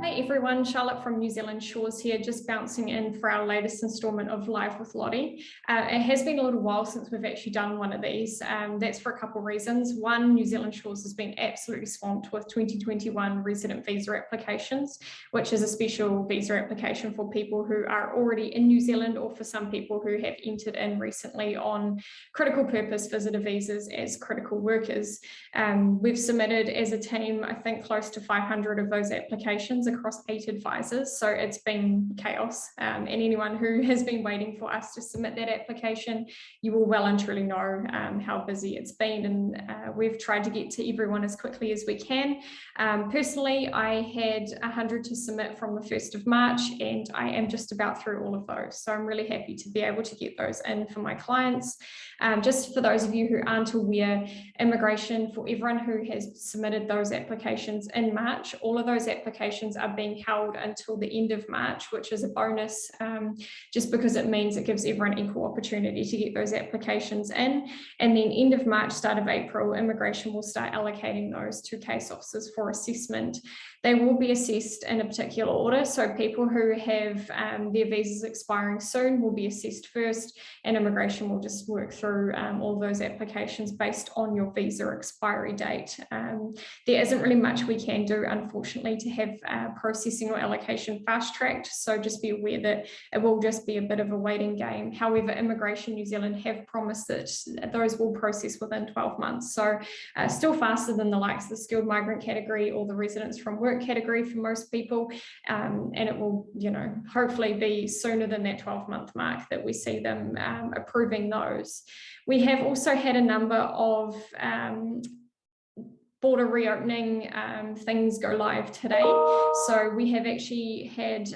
Hi everyone, Charlotte from New Zealand Shores here, just bouncing in for our latest instalment of Live with Lottie. It has been a little while since we've actually done one of these. That's for a couple of reasons. One, New Zealand Shores has been absolutely swamped with 2021 resident visa applications, which is a special visa application for people who are already in New Zealand or for some people who have entered in recently on critical purpose visitor visas as critical workers. We've submitted as a team, I think, close to 500 of those applications across 8 advisors, so it's been chaos, and anyone who has been waiting for us to submit that application, you will well and truly know how busy it's been, and we've tried to get to everyone as quickly as we can. Personally, I had 100 to submit from the 1st of March, and I am just about through all of those, so I'm really happy to be able to get those in for my clients. Just for those of you who aren't aware, immigration, for everyone who has submitted those applications in March, all of those applications are being held until the end of March, which is a bonus, just because it means it gives everyone equal opportunity to get those applications in. And then end of March, start of April, immigration will start allocating those to case officers for assessment. They will be assessed in a particular order, so people who have their visas expiring soon will be assessed first, and immigration will just work through all those applications based on your visa expiry date. There isn't really much we can do, unfortunately, to have processing or allocation fast-tracked, so just be aware that it will just be a bit of a waiting game. However, Immigration New Zealand have promised that those will process within 12 months, so still faster than the likes of the skilled migrant category or the residents from work category for most people, and it will, hopefully be sooner than that 12-month mark that we see them approving those. We have also had a number of border reopening things go live today. So we have actually had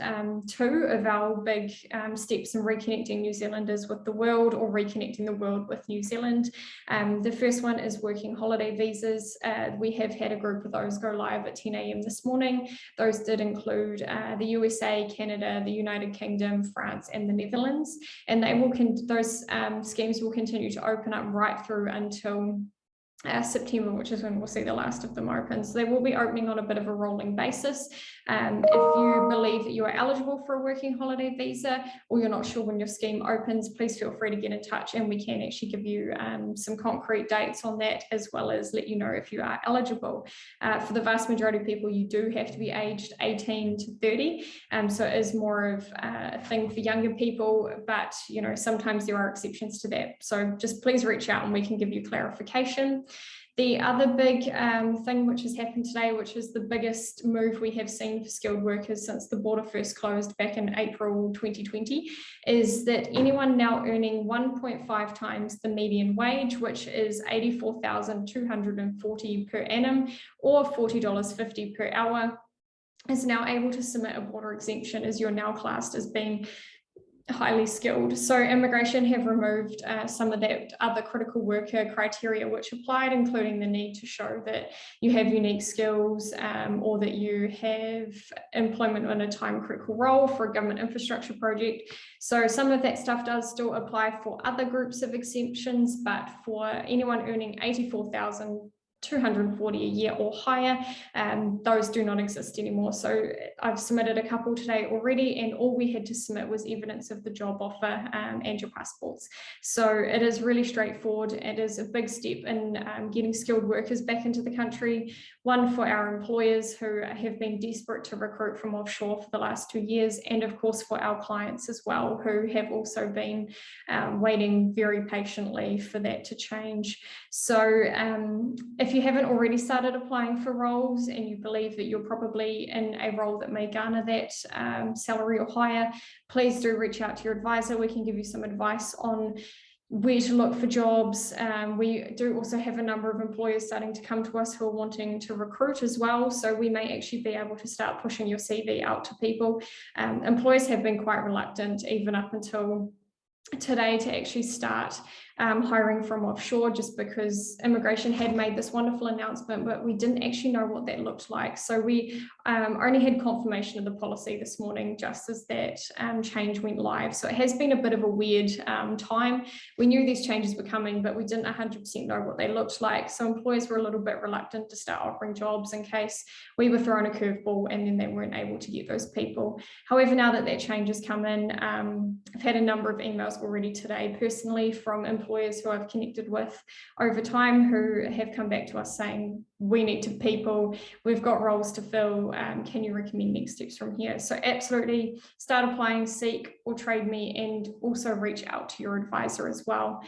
2 of our big steps in reconnecting New Zealanders with the world, or reconnecting the world with New Zealand. The first one is working holiday visas. We have had a group of those go live at 10 a.m. this morning. Those did include the USA, Canada, the United Kingdom, France, and the Netherlands. And they will those schemes will continue to open up right through until September, which is when we'll see the last of them open. So they will be opening on a bit of a rolling basis. If you believe that you are eligible for a working holiday visa, or you're not sure when your scheme opens, please feel free to get in touch, and we can actually give you some concrete dates on that, as well as let you know if you are eligible. For the vast majority of people, you do have to be aged 18 to 30, so it is more of a thing for younger people, but sometimes there are exceptions to that. So just please reach out and we can give you clarification. The other big thing which has happened today, which is the biggest move we have seen for skilled workers since the border first closed back in April 2020, is that anyone now earning 1.5 times the median wage, which is $84,240 per annum or $40.50 per hour, is now able to submit a border exemption, as you're now classed as being highly skilled. So immigration have removed some of that other critical worker criteria which applied, including the need to show that you have unique skills, or that you have employment in a time critical role for a government infrastructure project. So some of that stuff does still apply for other groups of exemptions, but for anyone earning $84,240 a year or higher, those do not exist anymore. So I've submitted a couple today already, and all we had to submit was evidence of the job offer and your passports. So it is really straightforward. It is a big step in getting skilled workers back into the country. One, for our employers who have been desperate to recruit from offshore for the last 2 years, and of course for our clients as well, who have also been waiting very patiently for that to change. So if you haven't already started applying for roles and you believe that you're probably in a role that may garner that salary or higher, please do reach out to your advisor. We can give you some advice on where to look for jobs. We do also have a number of employers starting to come to us who are wanting to recruit as well, so we may actually be able to start pushing your CV out to people. Employers have been quite reluctant, even up until today, to actually start hiring from offshore, just because immigration had made this wonderful announcement, but we didn't actually know what that looked like. So we only had confirmation of the policy this morning, just as that change went live. So it has been a bit of a weird time. We knew these changes were coming, but we didn't 100% know what they looked like. So employers were a little bit reluctant to start offering jobs in case we were thrown a curveball and then they weren't able to get those people. However, now that change has come in, I've had a number of emails already today personally from employers who I've connected with over time who have come back to us saying, we need people, we've got roles to fill, can you recommend next steps from here? So absolutely start applying, seek or trade me, and also reach out to your advisor as well.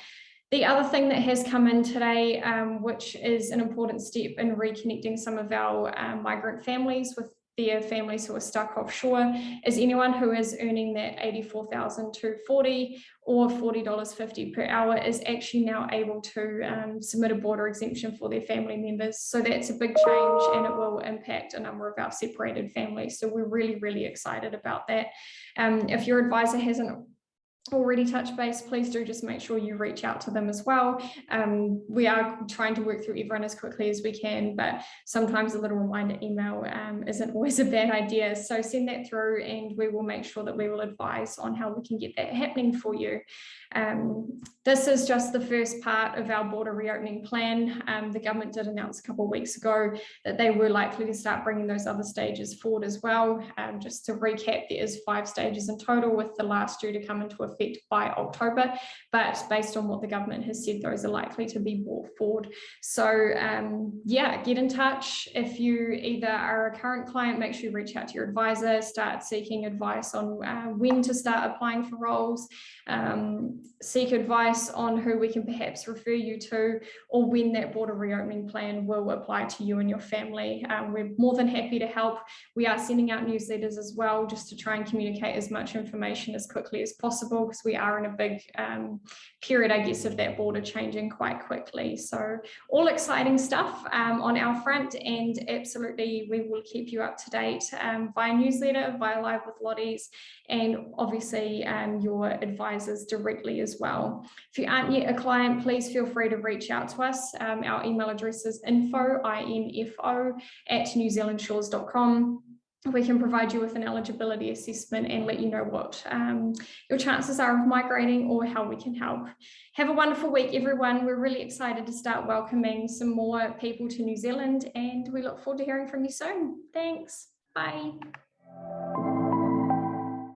The other thing that has come in today, which is an important step in reconnecting some of our migrant families with their families who are stuck offshore, is anyone who is earning that $84,240 or $40.50 per hour is actually now able to submit a border exemption for their family members. So that's a big change, and it will impact a number of our separated families. So we're really, really excited about that. If your advisor hasn't already touch base, please do just make sure you reach out to them as well. We are trying to work through everyone as quickly as we can, but sometimes a little reminder email isn't always a bad idea. So send that through and we will make sure that we will advise on how we can get that happening for you. This is just the first part of our border reopening plan. The government did announce a couple of weeks ago that they were likely to start bringing those other stages forward as well. Just to recap, there is 5 stages in total, with the last due to come into effect by October, but based on what the government has said, those are likely to be brought forward. So yeah, get in touch. If you either are a current client, make sure you reach out to your advisor, start seeking advice on when to start applying for roles, seek advice on who we can perhaps refer you to, or when that border reopening plan will apply to you and your family. We're more than happy to help. We are sending out newsletters as well, just to try and communicate as much information as quickly as possible, because we are in a big period, I guess, of that border changing quite quickly. So all exciting stuff on our front, and absolutely we will keep you up to date via newsletter, via Live with Lottie's, and obviously your advisors directly as well. If you aren't yet a client, please feel free to reach out to us. Our email address is info@newzealandshores.com. We can provide you with an eligibility assessment and let you know what your chances are of migrating or how we can help. Have a wonderful week, everyone. We're really excited to start welcoming some more people to New Zealand, and we look forward to hearing from you soon. Thanks. Bye.